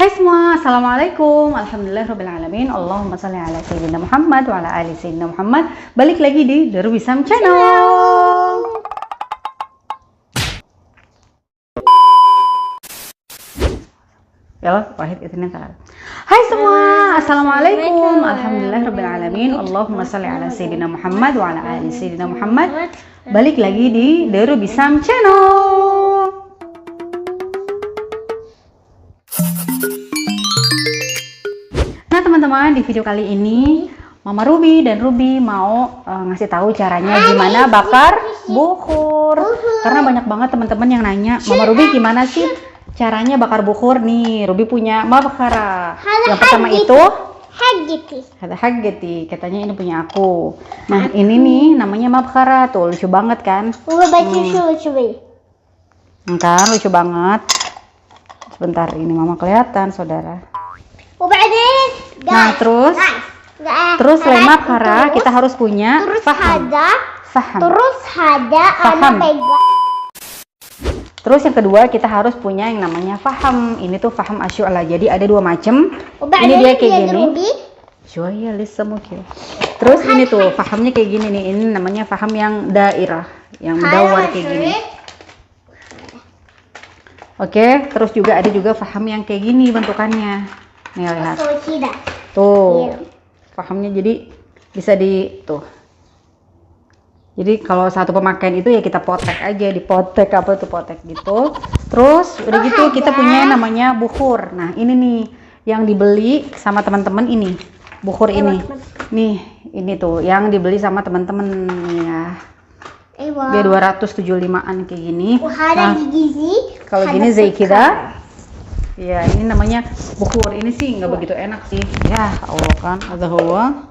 Hai semua, Assalamualaikum. Alhamdulillahirrabbilalamin. Allahumma salli ala Sayyidina Muhammad wa ala ali Sayyidina Muhammad. Balik lagi di The Ruby Sam Channel. Ya, wahid itinin taala. Hai semua, Assalamualaikum. Alhamdulillahirrabbilalamin. Allahumma salli ala Sayyidina Muhammad wa ala ali Sayyidina Muhammad. Balik lagi di The Ruby Sam Channel. Nah teman-teman, di video kali ini Mama Ruby dan Ruby mau ngasih tahu caranya gimana bakar bukhur. Karena banyak banget teman-teman yang nanya, Mama Ruby gimana sih caranya bakar bukhur nih? Ruby punya mabkhara. Yang pertama itu Haggeti, katanya ini punya aku. Nah ini nih namanya mabkhara, tuh lucu banget kan? Kan lucu banget. Sebentar, ini Mama kelihatan saudara. Nah terus selain mabkhara kita harus punya faham. Terus yang kedua kita harus punya yang namanya faham. Ini tuh faham asy'ala. Jadi ada dua macam. Ini dia kayak gini. Terus ini tuh fahamnya kayak gini nih. Ini namanya faham yang dairah, yang mudawwar kayak gini. Oke, terus juga ada juga faham yang kayak gini bentukannya. Nih lihat. Tuh. Fahamnya jadi bisa tuh. Jadi kalau satu pemakaian itu ya kita potek aja, dipotek apa tuh potek gitu. Terus udah gitu kita punya namanya bukhur. Nah, ini nih yang dibeli sama teman-teman ini. Bukhur ini. Nih, ini tuh yang dibeli sama teman-teman ya. Dia 275-an kayak gini. Nah, kalau gini zai kita. Ya, ini namanya bukhur. Ini sih nggak begitu enak sih. Ya, Allah kan. Ada huwa.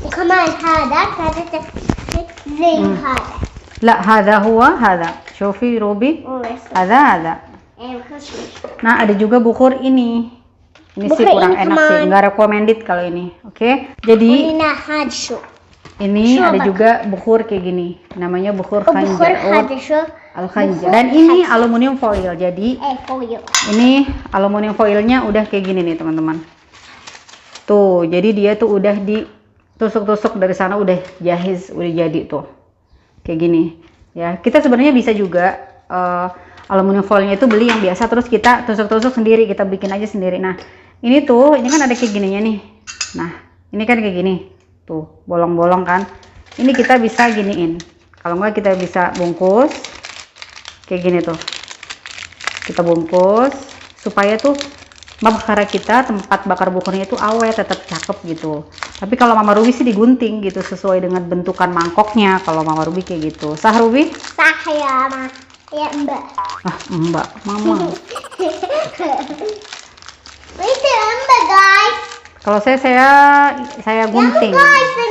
وكمان هذا زي هذا. لا هذا هو هذا. شوفي روبي. هذا. Nah, ada juga bukhur ini. Ini sih kurang enak sih. Nggak recommended kalau ini. Oke. Jadi ini ada juga bukhur kayak gini. Namanya bukhur khanjar. Al-khanjar. Dan ini aluminium foil. Jadi ini aluminium foilnya udah kayak gini nih teman-teman. Tuh, jadi dia tuh udah ditusuk-tusuk dari sana, udah jahiz, udah jadi tuh kayak gini ya. Kita sebenarnya bisa juga aluminium foilnya itu beli yang biasa, terus kita tusuk-tusuk sendiri, kita bikin aja sendiri. Nah ini tuh, ini kan ada kayak gininya nih. Nah ini kan kayak gini tuh, bolong-bolong kan. Ini kita bisa giniin, kalau enggak kita bisa bungkus kayak gini tuh. Kita bungkus supaya tuh mabkhara kita, tempat bakar bukhurnya itu awet, tetap cakep gitu. Tapi kalau Mama Ruby sih digunting gitu sesuai dengan bentukan mangkoknya. Kalau Mama Ruby kayak gitu. Sah Ruby? Sah ya, Ma. Ya, Mbak. Ah, Mbak, Mama. Itu Mbak, guys. Kalau saya gunting.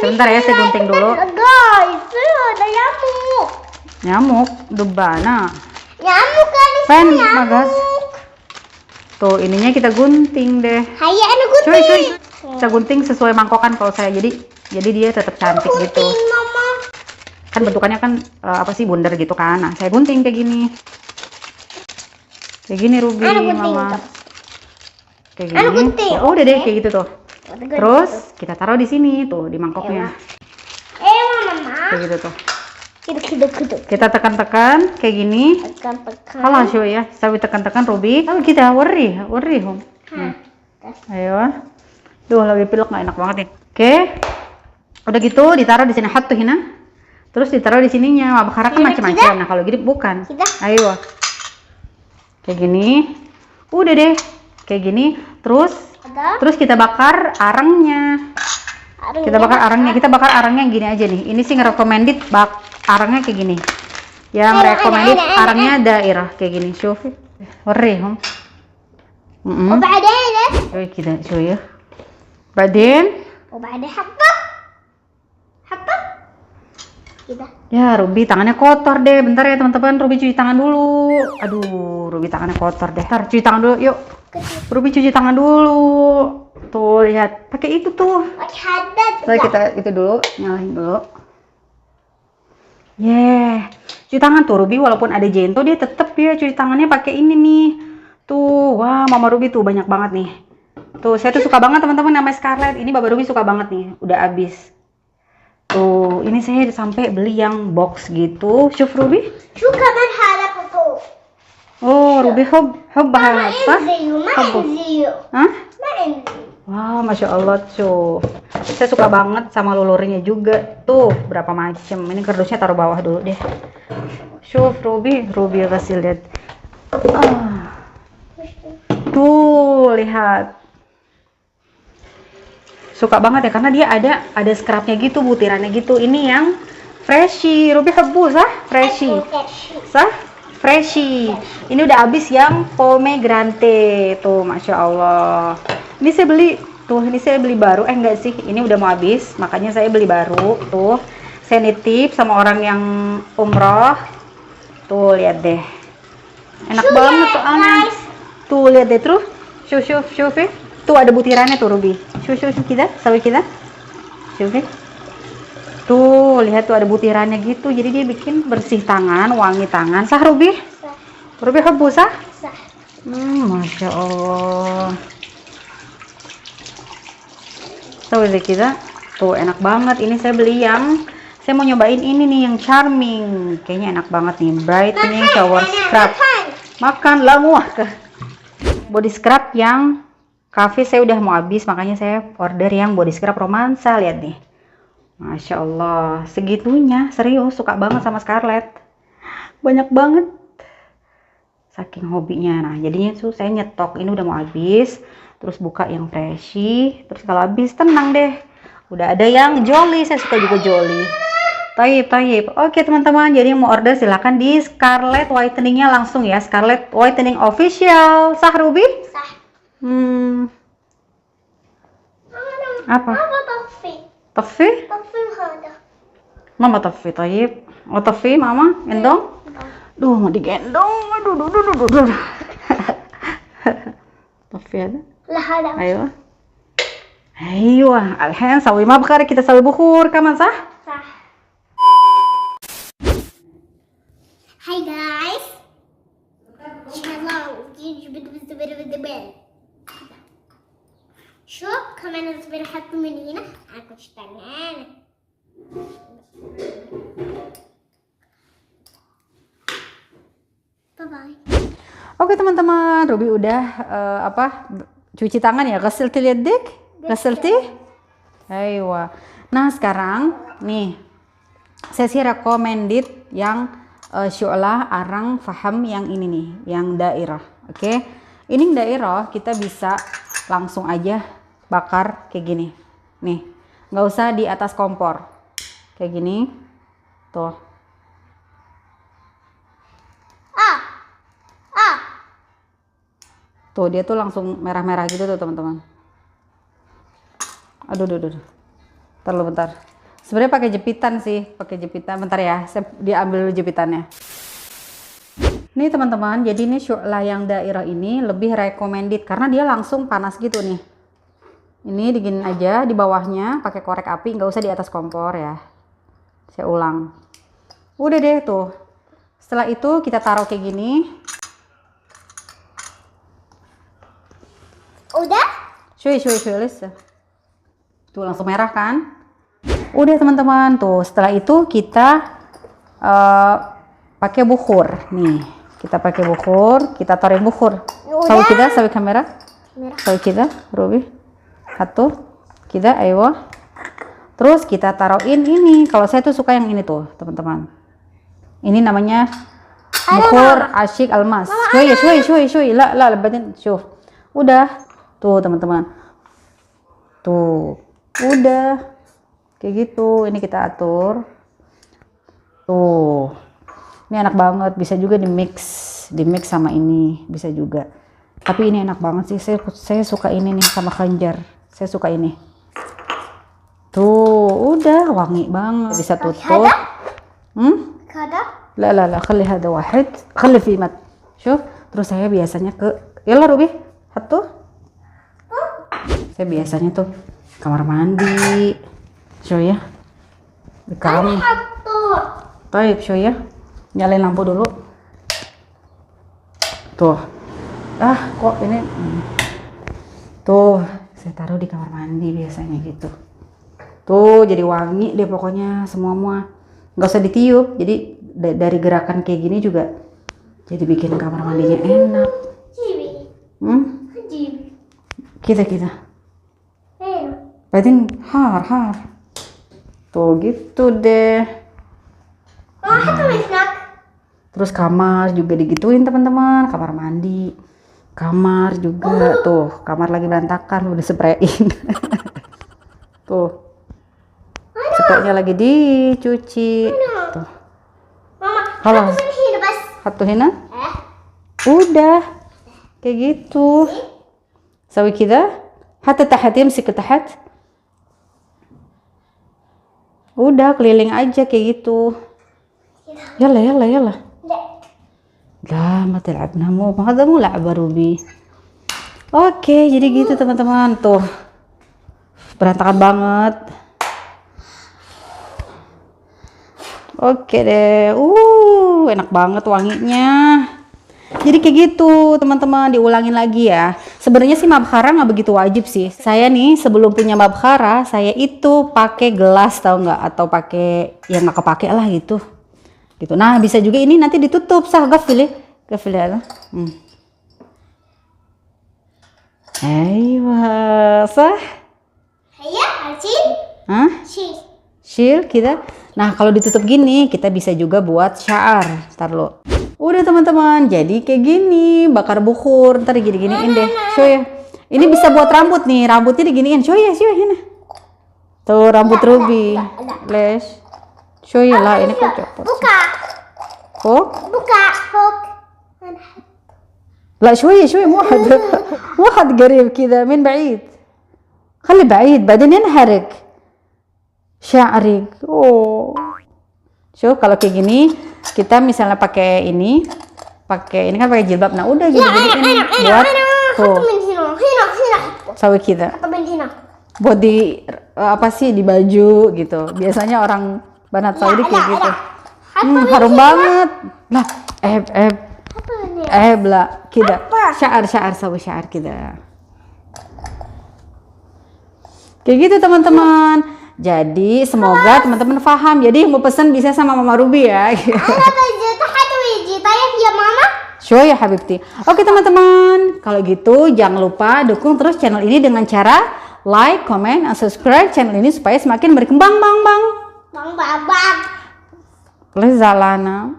Sebentar ya, saya gunting dulu. Guys, ada nyamuk. Nyamuk, debana. Nyamuk kan di Pen, sini. bagas. Tuh, ininya kita gunting deh. Hayya, anu gunting. Cuy. Kita gunting sesuai mangkokan kalau saya. Jadi dia tetap cantik gitu. Mama. Kan bentukannya kan apa sih, bundar gitu kan. Nah, saya gunting kayak gini. Kayak gini Ruby, Mama. Kayak gini. Gunting. Oh, udah deh kayak gitu tuh. Terus kita taruh di sini tuh, di mangkoknya. Mama. Kayak gitu tuh. Kudu. Kita tekan-tekan kayak gini. Tekan-tekan. Halah show ya, sambil tekan-tekan Ruby. Lalu kita worry home. Ayo. Duh, lagi pilek nggak enak banget nih. Oke. Udah gitu ditaruh di sini tuh hina. Terus ditaruh di sininya. Mabkhara kan macam-macam. Nah, kalau gini bukan. Ayo. Kayak gini. Udah deh. Kayak gini. Terus kita bakar arangnya. Kita bakar arangnya gini aja nih. Ini sih nge-recommended arangnya kayak gini. Yang recommended arangnya dairah kayak gini. Syufi. Warihum. وبعدين كده شوية. بعدين حبة كده. Ya, Ruby tangannya kotor deh. Bentar ya teman-teman, Ruby cuci tangan dulu. Aduh, Ruby tangannya kotor deh. Ntar cuci tangan dulu, yuk. Ruby cuci tangan dulu. Tuh, lihat. Pakai itu tuh. Jadi kita itu dulu, nyalain dulu. Cuci tangan tuh Ruby, walaupun ada jento dia tetap cuci tangannya pakai ini nih. Tuh, wah, Mama Ruby tuh banyak banget nih. Tuh, saya tuh suka banget teman-teman namanya Scarlett. Ini Baba Ruby suka banget nih, udah habis. Tuh, ini saya sampai beli yang box gitu. Syuf Ruby. شو كمان هذا بابو؟ Oh, Ruby hub ما apa? عندي ما Hub. عندي Hah? ما عندي. Wah, Masya Allah, Syuf. Saya suka banget sama lulurnya juga. Tuh, berapa macam. Ini kardusnya taruh bawah dulu deh. Syuf, Ruby kasih lihat. Ah. Tuh, lihat. Suka banget ya karena dia ada scrubnya gitu, butirannya gitu. Ini yang Freshie. Ruby hebu sah? Freshie. Sah? Freshie. Ini udah habis yang pomegranate. Tuh, Masya Allah. Ini saya beli. Tuh, ini saya beli baru. Enggak sih, ini udah mau habis. Makanya saya beli baru. Tuh, saya nitip sama orang yang umroh. Tuh, lihat deh. Enak banget soalnya. Tuh, lihat deh terus. Syuf. Tuh ada butirannya tuh Ruby. Syuf kita, sawi kita. Syuf. Tuh, lihat tuh ada butirannya gitu. Jadi dia bikin bersih tangan, wangi tangan. Sah Ruby? صح Ruby hebu sah? صح. Masya Allah. Tahu deh kita. Tuh enak banget. Ini saya beli yang saya mau nyobain ini nih yang Charming. Kayaknya enak banget nih. Brightening shower scrub. Makan lah muah ke. Body scrub yang cafe saya udah mau habis, makanya saya order yang body scrub romansa. Lihat nih. Masya Allah. Segitunya. Serius suka banget sama Scarlett. Banyak banget. Saking hobinya. Nah, jadinya tuh saya nyetok. Ini udah mau habis. Terus buka yang Freshie. Terus kalau habis tenang deh. Udah ada yang Jolly. Saya suka juga Jolly. Taib. Oke teman-teman. Jadi yang mau order silahkan di Scarlett Whitening-nya langsung ya. Scarlett Whitening Official. Sah Ruby? صح. Apa? ماما طفي Tafi? هذا. Mama Tafi. Taib. Oh Tafi Mama? Gendong? Duh mau digendong. Aduh. Tafi ada? لا هذا. Ayo, الحين سوي مبخرة kita سوي بخور كمان صح؟ صح. Hi guys. شوف كمان الزبير حطوا من هنا. أكو اشتغلنا. Bye bye. Oke teman-teman, Ruby udah cuci tangan ya, ghasilti yadik, ghasilti. Ayo. Nah sekarang nih, saya sih recommended yang syu'lah arang faham yang ini nih, yang daerah. Oke, ini daerah kita bisa langsung aja bakar kayak gini. Nih, nggak usah di atas kompor, kayak gini, tuh. Tuh dia tuh langsung merah-merah gitu tuh teman-teman. Aduh. Terlalu bentar. Sebenarnya pakai jepitan sih, Bentar ya, saya diambil dulu jepitannya. Nih teman-teman, jadi ini syu'lah yang daerah ini lebih recommended karena dia langsung panas gitu nih. Ini diginin aja di bawahnya pakai korek api, nggak usah di atas kompor ya. Saya ulang. Udah deh tuh. Setelah itu kita taruh kayak gini. Udah? Cuy, listen. Tuh langsung merah kan? Udah teman-teman, tuh setelah itu kita pakai bukhur. Nih, kita pakai bukhur, kita taruh bukhur. Sawi kamera. Sawi kita, Ruby. Satu, kita, ayo. Terus kita taruhin ini. Kalau saya tuh suka yang ini tuh, teman-teman. Ini namanya bukhur asyik almas. Cuy. La, batin, syuf. Udah. Tuh teman-teman, tuh udah kayak gitu. Ini kita atur tuh. Ini enak banget, bisa juga di mix sama ini bisa juga, tapi ini enak banget sih. Saya suka ini nih sama kelenjar, saya suka ini tuh. Udah wangi banget, bisa tutup. La خلي هذا واحد خلي فيه مات شوف. Terus saya biasanya yalla Ruby satu. Saya biasanya tuh kamar mandi. Show ya. Di kamar. Baik, show ya. Nyalain lampu dulu. Tuh. Kok ini tuh saya taruh di kamar mandi biasanya gitu. Tuh jadi wangi deh pokoknya semua nggak usah ditiup. Jadi dari gerakan kayak gini juga jadi bikin kamar mandinya enak. Kita berarti har tuh gitu deh. Terus kamar juga digituin teman-teman, kamar mandi, kamar juga tuh, kamar lagi berantakan udah sprayin. Tuh, spraynya lagi dicuci. Tuh, kalau satu hina, udah kayak gitu. Sawi kita, hatta tahat yamsik tahat. Udah keliling aja kayak gitu. Yalla. لا ما تلعبنا هذا مو لعبة روبي. Oke, jadi gitu teman-teman. Tuh berantakan banget. Oke deh. Enak banget wanginya. Jadi kayak gitu teman-teman, diulangin lagi ya. Sebenarnya sih mabkhara nggak begitu wajib sih. Saya nih sebelum punya mabkhara, saya itu pakai gelas tahu nggak, atau pakai yang nggak kepake lah gitu. Nah bisa juga ini nanti ditutup sah gafil ya. Aywa sah. Shil kita. Nah kalau ditutup gini kita bisa juga buat syaar. Ntar lo. Udah teman-teman, jadi kayak gini bakar bukhur. Ntar gini-giniin deh. Show ya. Ini bisa buat rambut nih, rambutnya diginiin. Show ya ini. Tuh rambut Ruby. Les. Show ya lah ini kok copot. buka hook. لا شوية مو واحد قريب كذا من بعيد. خلي بعيد بعدين ينحرق شعرك. Kalau kayak gini kita misalnya pakai ini kan pakai jilbab. Nah udah gini buat tuh sawi kita buat di apa sih di baju gitu. Biasanya orang Banat Saudi kayak gitu. Harum banget. Nah lah kita syaar sawi syaar kita kayak gitu teman-teman. Jadi semoga teman-teman paham. Jadi mau pesan bisa sama Mama Ruby ya. Shoya habibti. Oke teman-teman, kalau gitu jangan lupa dukung terus channel ini dengan cara like, comment, dan subscribe channel ini supaya semakin berkembang bang. Boleh zalana.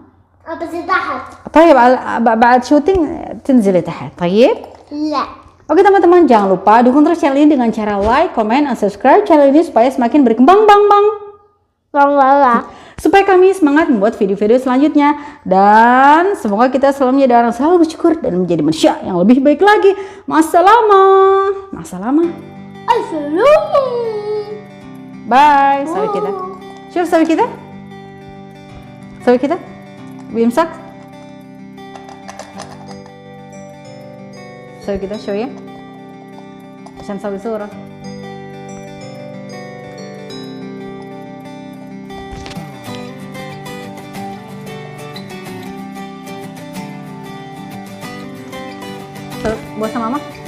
طيب بعد شوتينج تنزلي تحت طيب. لا. Oke teman-teman, jangan lupa dukung terus channel ini dengan cara like, comment, dan subscribe channel ini supaya semakin berkembang bang. Supaya kami semangat membuat video-video selanjutnya. Dan semoga kita selalu menjadi orang selalu bersyukur dan menjadi manusia yang lebih baik lagi. Masalama. Bye. Sawi kita. Syuf sawi kita. Bimsak. Sawi kita show ya. عشان نسوي صورة. Buat sama Mama.